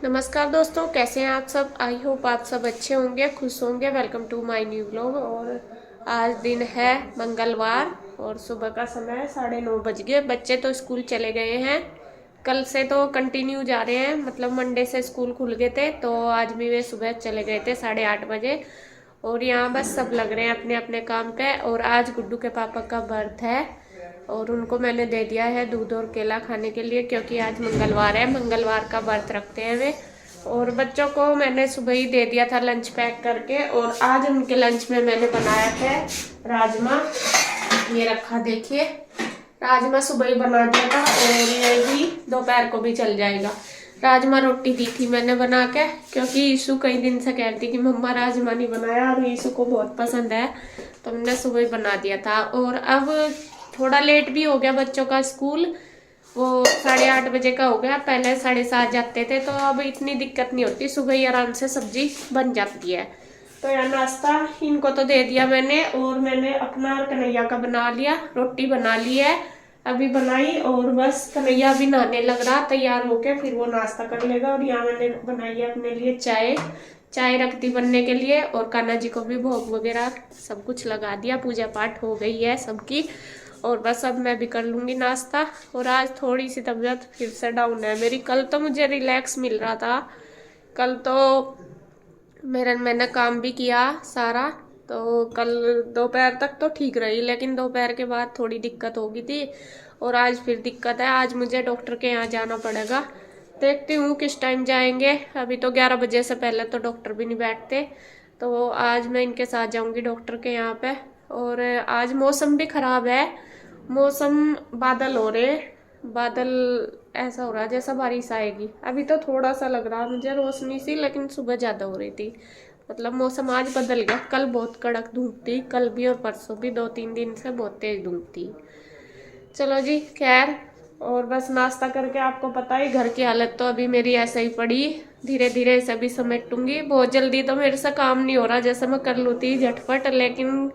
नमस्कार दोस्तों, कैसे हैं आप सब। आई होप आप सब अच्छे होंगे, खुश होंगे। Welcome to my new vlog. और आज दिन है मंगलवार और सुबह का समय 9:30 बज गए। बच्चे तो स्कूल चले गए हैं, कल से तो कंटिन्यू जा रहे हैं। मतलब मंडे से स्कूल खुल गए थे, तो आज भी वे सुबह चले गए थे 8:30 बजे। और यहाँ बस सब लग रहे हैं अपने अपने काम पे। और आज गुड्डू के पापा का बर्थ है और उनको मैंने दे दिया है दूध और केला खाने के लिए, क्योंकि आज मंगलवार है, मंगलवार का व्रत रखते हैं वे। और बच्चों को मैंने सुबह ही दे दिया था लंच पैक करके। और आज उनके लंच में मैंने बनाया था राजमा। ये रखा, देखिए, राजमा सुबह ही बना दिया था और ये भी दोपहर को भी चल जाएगा। राजमा रोटी दी थी मैंने बना के, क्योंकि यीशु कई दिन से कहती कि मम्मा राजमा नहीं बनाया, और यीशु को बहुत पसंद है, तो मैंने सुबह ही बना दिया था। और अब थोड़ा लेट भी हो गया बच्चों का स्कूल, वो 8:30 बजे का हो गया। पहले 7:30 जाते थे, तो अब इतनी दिक्कत नहीं होती, सुबह ही आराम से सब्जी बन जाती है। तो यार नाश्ता इनको तो दे दिया मैंने, और मैंने अपना कन्हैया का बना लिया। रोटी बना ली है, अभी बनाई, और बस कन्हैया भी नहाने लग रहा तैयार होके, फिर वो नाश्ता कर लेगा। और यहाँ मैंने बनाई है अपने लिए चाय, चाय रख दी बनने के लिए। और कान्हा जी को भी भोग वगैरह सब कुछ लगा दिया, पूजा पाठ हो गई है सबकी। और बस अब मैं भी कर लूँगी नाश्ता। और आज थोड़ी सी तबीयत फिर से डाउन है मेरी। कल तो मुझे रिलैक्स मिल रहा था, कल तो मैंने काम भी किया सारा, तो कल दोपहर तक तो ठीक रही, लेकिन दोपहर के बाद थोड़ी दिक्कत हो गई थी। और आज फिर दिक्कत है, आज मुझे डॉक्टर के यहाँ जाना पड़ेगा। देखती हूँ किस टाइम जाएंगे। अभी तो 11 बजे से पहले तो डॉक्टर भी नहीं बैठते, तो आज मैं इनके साथ जाऊँगी डॉक्टर के यहाँ पे। और आज मौसम भी ख़राब है, मौसम बादल हो रहे, बादल ऐसा हो रहा है जैसा बारिश आएगी। अभी तो थोड़ा सा लग रहा मुझे रोशनी सी, लेकिन सुबह ज़्यादा हो रही थी। मतलब मौसम आज बदल गया। कल बहुत कड़क धूप थी, कल भी और परसों भी, 2-3 दिन से बहुत तेज धूप थी। चलो जी, खैर। और बस नाश्ता करके, आपको पता है घर की हालत तो अभी मेरी ऐसे ही पड़ी, धीरे धीरे इसे भी समेटूंगी। बहुत जल्दी तो मेरे से काम नहीं हो रहा, जैसे मैं कर लूँगी झटपट, लेकिन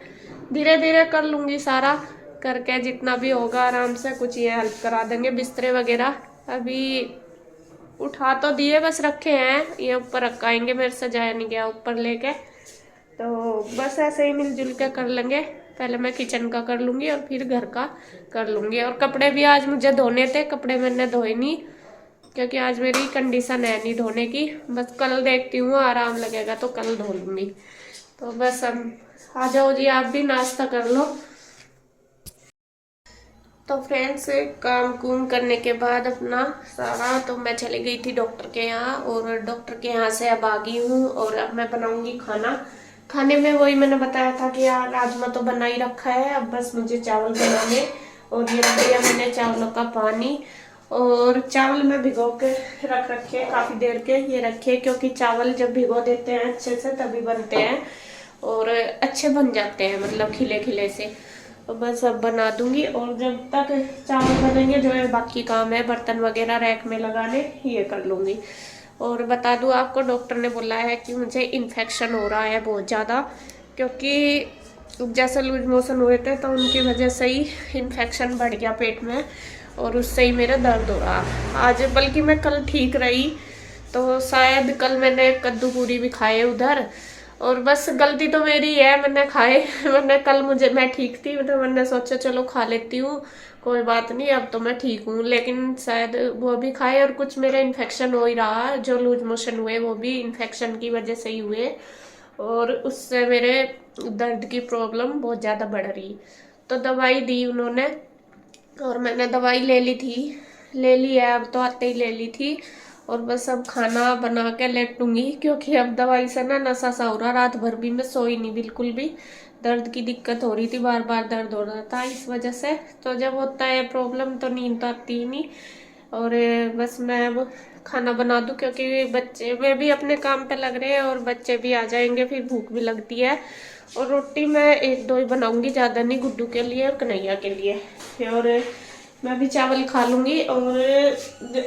धीरे धीरे कर लूँगी सारा। करके जितना भी होगा आराम से, कुछ ये हेल्प करा देंगे बिस्तरे वगैरह। अभी उठा तो दिए, बस रखे हैं, ये ऊपर रखाएंगे, मेरे से जाया नहीं गया ऊपर लेके। तो बस ऐसे ही मिलजुल के कर लेंगे। पहले मैं किचन का कर लूँगी और फिर घर का कर लूँगी। और कपड़े भी आज मुझे धोने थे, कपड़े मैंने धोए नहीं, क्योंकि आज मेरी कंडीशन है नहीं धोने की। बस कल देखती हूँ, आराम लगेगा तो कल धो लूँगी। तो बस अब आ जाओ जी, आप भी नाश्ता कर लो। तो फ्रेंड्स, काम कुम करने के बाद अपना सारा, तो मैं चली गई थी डॉक्टर के यहाँ, और डॉक्टर के यहाँ से अब आ गई हूँ। और अब मैं बनाऊंगी खाना। खाने में वही मैंने बताया था कि यार राजमा तो बना ही रखा है, अब बस मुझे चावल बनाने। और ये रख दिया मैंने चावलों का पानी। और चावल में भिगो के रख रखे काफ़ी देर के, ये रखे, क्योंकि चावल जब भिगो देते हैं अच्छे से तभी बनते हैं और अच्छे बन जाते हैं, मतलब खिले खिले से। तो बस अब बना दूंगी, और जब तक चावल बनेंगे जो है बाकी काम है, बर्तन वगैरह रैक में लगाने, ये कर लूँगी। और बता दूँ आपको, डॉक्टर ने बोला है कि मुझे इन्फेक्शन हो रहा है बहुत ज़्यादा, क्योंकि जैसे लूज मोशन हुए थे तो उनकी वजह से ही इन्फेक्शन बढ़ गया पेट में, और उससे ही मेरा दर्द हो रहा। आज बल्कि मैं कल ठीक रही, तो शायद कल मैंने कद्दू पूरी भी खाए उधर। और बस गलती तो मेरी है, मैंने खाए मैंने कल, मैं ठीक थी, तो मैंने सोचा चलो खा लेती हूँ, कोई बात नहीं, अब तो मैं ठीक हूँ। लेकिन शायद वो भी खाए, और कुछ मेरा इन्फेक्शन हो ही रहा, जो लूज मोशन हुए वो भी इन्फेक्शन की वजह से ही हुए, और उससे मेरे दर्द की प्रॉब्लम बहुत ज़्यादा बढ़ रही। तो दवाई दी उन्होंने, और मैंने दवाई ले ली थी, ले ली है, अब तो आते ही ले ली थी। और बस अब खाना बना के लेटूंगी, क्योंकि अब दवाई से ना नशा सा हो रहा, रात भर भी मैं सोई नहीं बिल्कुल भी। दर्द की दिक्कत हो रही थी, बार बार दर्द हो रहा था इस वजह से। तो जब होता है प्रॉब्लम तो नींद तो आती ही नहीं। और बस मैं अब खाना बना दूं, क्योंकि बच्चे में भी अपने काम पे लग रहे हैं, और बच्चे भी आ जाएंगे, फिर भूख भी लगती है। और रोटी मैं 1-2 ही बनाऊंगी, ज़्यादा नहीं, गुड्डू के लिए और कन्हैया के लिए। और मैं भी चावल खा लूँगी। और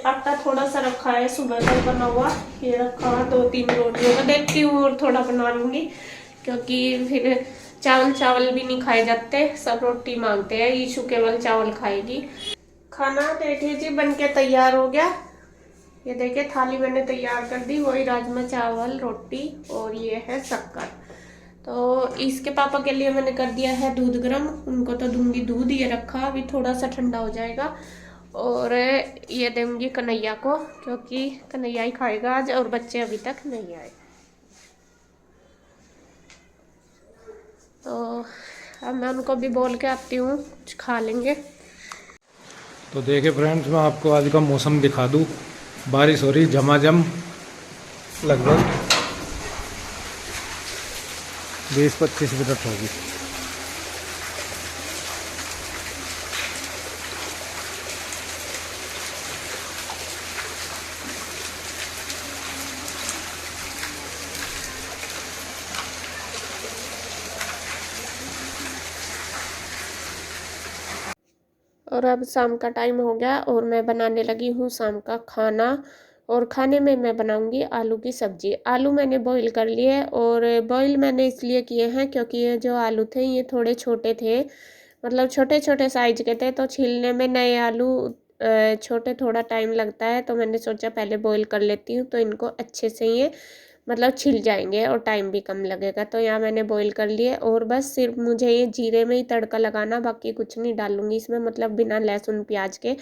आटा थोड़ा सा रखा है सुबह तक बना हुआ, ये रखा हुआ 2-3 रोटियों का, देखती हूँ और थोड़ा बना लूँगी, क्योंकि फिर चावल चावल भी नहीं खाए जाते, सब रोटी मांगते हैं। ईशु केवल चावल खाएगी। खाना देखिए जी बन के तैयार हो गया। ये देखिए थाली मैंने तैयार कर दी, वही राजमा चावल, रोटी और ये है शक्कर। तो इसके पापा के लिए मैंने कर दिया है दूध गर्म, उनको तो दूंगी दूध, ये रखा अभी थोड़ा सा ठंडा हो जाएगा। और ये दूंगी कन्हैया को, क्योंकि कन्हैया ही खाएगा आज और बच्चे अभी तक नहीं आए। तो अब मैं उनको भी बोल के आती हूँ, कुछ खा लेंगे। तो देखिए फ्रेंड्स, मैं आपको आज का मौसम दिखा दूँ। बारिश हो रही झमाझम, लगभग 20-25 मिनट होगी। और अब शाम का टाइम हो गया और मैं बनाने लगी हूँ शाम का खाना। और खाने में मैं बनाऊंगी आलू की सब्जी। आलू मैंने बॉईल कर लिए, और बॉईल मैंने इसलिए किए हैं क्योंकि ये जो आलू थे ये थोड़े छोटे थे, मतलब छोटे छोटे साइज के थे, तो छीलने में नए आलू छोटे थोड़ा टाइम लगता है, तो मैंने सोचा पहले बॉईल कर लेती हूँ तो इनको अच्छे से ये मतलब छिल जाएंगे और टाइम भी कम लगेगा। तो यहाँ मैंने बॉईल कर लिए, और बस सिर्फ मुझे ये जीरे में ही तड़का लगाना, बाकी कुछ नहीं डालूंगी इसमें, मतलब बिना लहसुन प्याज के।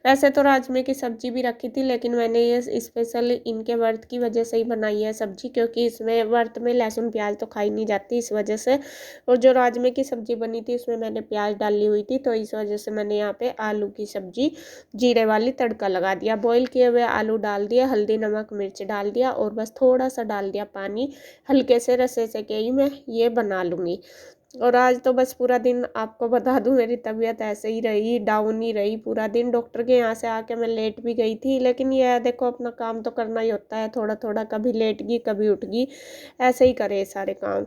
वैसे तो राजमे की सब्जी भी रखी थी, लेकिन मैंने ये स्पेशल इनके व्रत की वजह से ही बनाई है सब्जी, क्योंकि इसमें व्रत में लहसुन प्याज तो खाई नहीं जाती इस वजह से। और जो राजमे की सब्जी बनी थी उसमें मैंने प्याज डाली हुई थी, तो इस वजह से मैंने यहाँ पे आलू की सब्जी जीरे वाली तड़का लगा दिया। बॉईल किए हुए आलू डाल दिया, हल्दी नमक मिर्च डाल दिया, और बस थोड़ा सा डाल दिया पानी, हल्के से रसे से के ही मैं ये बना लूँगी। और आज तो बस पूरा दिन आपको बता दूं मेरी तबीयत ऐसे ही रही, डाउन ही रही पूरा दिन। डॉक्टर के यहाँ से आके मैं लेट भी गई थी, लेकिन ये देखो अपना काम तो करना ही होता है, थोड़ा थोड़ा कभी लेट गई कभी उठ गई, ऐसे ही करे सारे काम।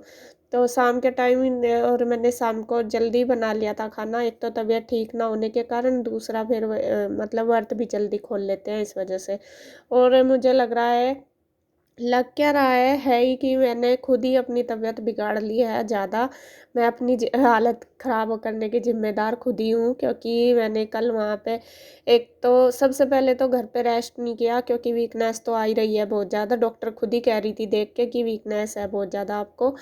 तो शाम के टाइम और मैंने शाम को जल्दी बना लिया था खाना, एक तो तबीयत ठीक ना होने के कारण, दूसरा फिर मतलब व्रत भी जल्दी खोल लेते हैं इस वजह से। और मुझे लग क्या रहा है ही कि मैंने खुद ही अपनी तबीयत बिगाड़ ली है ज़्यादा। मैं अपनी हालत ख़राब करने की ज़िम्मेदार खुद ही हूँ, क्योंकि मैंने कल वहाँ पे एक तो सबसे पहले तो घर पे रेस्ट नहीं किया, क्योंकि वीकनेस तो आ ही रही है बहुत ज़्यादा, डॉक्टर खुद ही कह रही थी देख के कि वीकनेस है बहुत ज़्यादा आपको।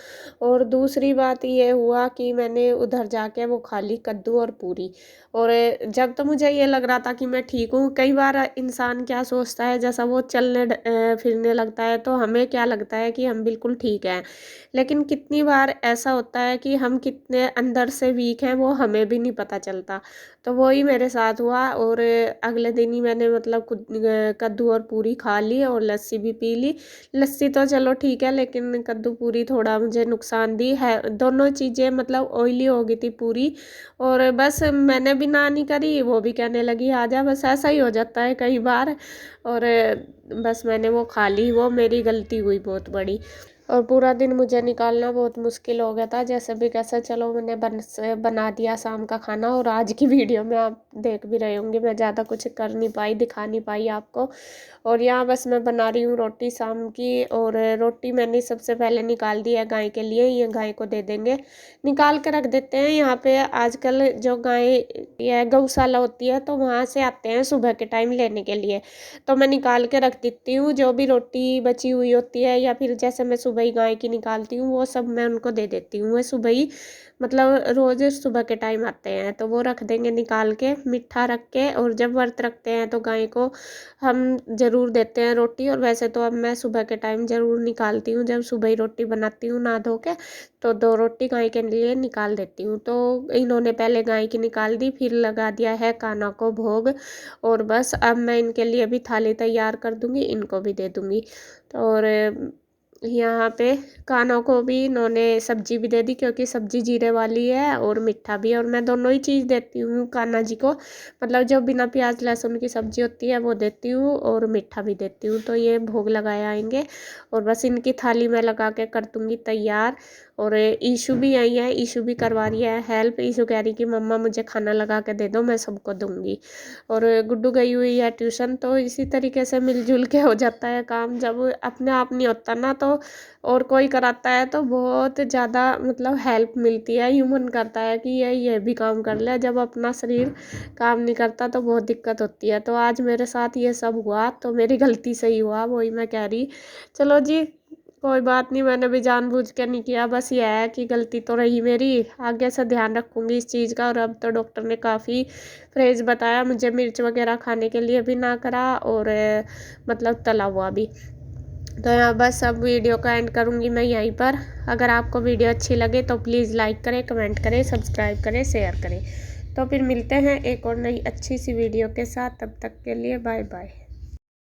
और दूसरी बात ये हुआ कि मैंने उधर जाके वो खा ली कद्दू और पूरी। और जब तो मुझे ये लग रहा था कि मैं ठीक हूँ, कई बार इंसान क्या सोचता है, जैसा वो चलने फिरने लगता है तो हमें क्या लगता है कि हम बिल्कुल ठीक हैं, लेकिन कितनी बार ऐसा होता है कि हम कितने अंदर से वीक हैं वो हमें भी नहीं पता चलता। तो वही मेरे साथ हुआ, और अगले दिन ही मैंने मतलब कद्दू और पूरी खा ली और लस्सी भी पी ली। लस्सी तो चलो ठीक है, लेकिन कद्दू पूरी थोड़ा मुझे नुकसान दी है, दोनों चीज़ें मतलब ऑयली हो गई थी पूरी। और बस मैंने भी ना नहीं करी, वो भी कहने लगी आजा, बस ऐसा ही हो जाता है कई बार। और बस मैंने वो खा ली, वो मेरी गलती हुई बहुत बड़ी। और पूरा दिन मुझे निकालना बहुत मुश्किल हो गया था, जैसे भी कैसे चलो मैंने बना दिया शाम का खाना। और आज की वीडियो में आप देख भी रहे होंगे मैं ज़्यादा कुछ कर नहीं पाई, दिखा नहीं पाई आपको। और यहाँ बस मैं बना रही हूँ रोटी शाम की, और रोटी मैंने सबसे पहले निकाल दी है गाय के लिए, ये गाय को दे देंगे, निकाल के रख देते हैं। यहाँ पे आजकल जो गाय या गौशाला होती है तो वहाँ से आते हैं सुबह के टाइम लेने के लिए, तो मैं निकाल के रख देती हूँ। जो भी रोटी बची हुई होती है, या फिर जैसे मैं सुबह ही गाय की निकालती हूँ वो सब मैं उनको दे देती हूँ। वो सुबह ही मतलब रोज़ सुबह के टाइम आते हैं, तो वो रख देंगे निकाल के मीठा रख के। और जब व्रत रखते हैं तो गाय को हम ज़रूर देते हैं रोटी। और वैसे तो अब मैं सुबह के टाइम ज़रूर निकालती हूँ, जब सुबह ही रोटी बनाती हूँ नहा धो के, तो 2 रोटी गाय के लिए निकाल देती हूँ। तो इन्होंने पहले गाय की निकाल दी, फिर लगा दिया है कान्हा को भोग। और बस अब मैं इनके लिए भी थाली तैयार कर दूँगी, इनको भी दे दूँगी। और यहाँ पे कान्हा को भी इन्होंने सब्जी भी दे दी, क्योंकि सब्जी जीरे वाली है और मीठा भी है, और मैं दोनों ही चीज़ देती हूँ कान्हा जी को, मतलब जो बिना प्याज लहसुन की सब्जी होती है वो देती हूँ, और मीठा भी देती हूँ। तो ये भोग लगाए आएंगे, और बस इनकी थाली में लगा के कर दूँगी तैयार। और ईशू भी आई है, ईशू भी करवा रही है हेल्प। ईशू कह रही कि मम्मा मुझे खाना लगा के दे दो, मैं सबको दूंगी। और गुड्डू गई हुई है ट्यूशन। तो इसी तरीके से मिलजुल के हो जाता है काम। जब अपने आप नहीं होता ना तो और कोई कराता है तो बहुत ज़्यादा मतलब हेल्प मिलती है। ह्यूमन करता है कि ये भी काम कर ले। जब अपना शरीर काम नहीं करता तो बहुत दिक्कत होती है। तो आज मेरे साथ ये सब हुआ तो मेरी गलती से ही हुआ, वही मैं कह रही। चलो जी कोई बात नहीं, मैंने भी जानबूझ के नहीं किया, बस ये है कि गलती तो रही मेरी। आगे से ध्यान रखूँगी इस चीज़ का। और अब तो डॉक्टर ने काफ़ी परहेज़ बताया मुझे, मिर्च वगैरह खाने के लिए भी ना करा और मतलब तला हुआ भी। तो यहाँ बस अब वीडियो का एंड करूँगी मैं यहीं पर। अगर आपको वीडियो अच्छी लगे तो प्लीज़ लाइक करें, कमेंट करें, सब्सक्राइब करें, शेयर करें। तो फिर मिलते हैं एक और नई अच्छी सी वीडियो के साथ। तब तक के लिए बाय बाय।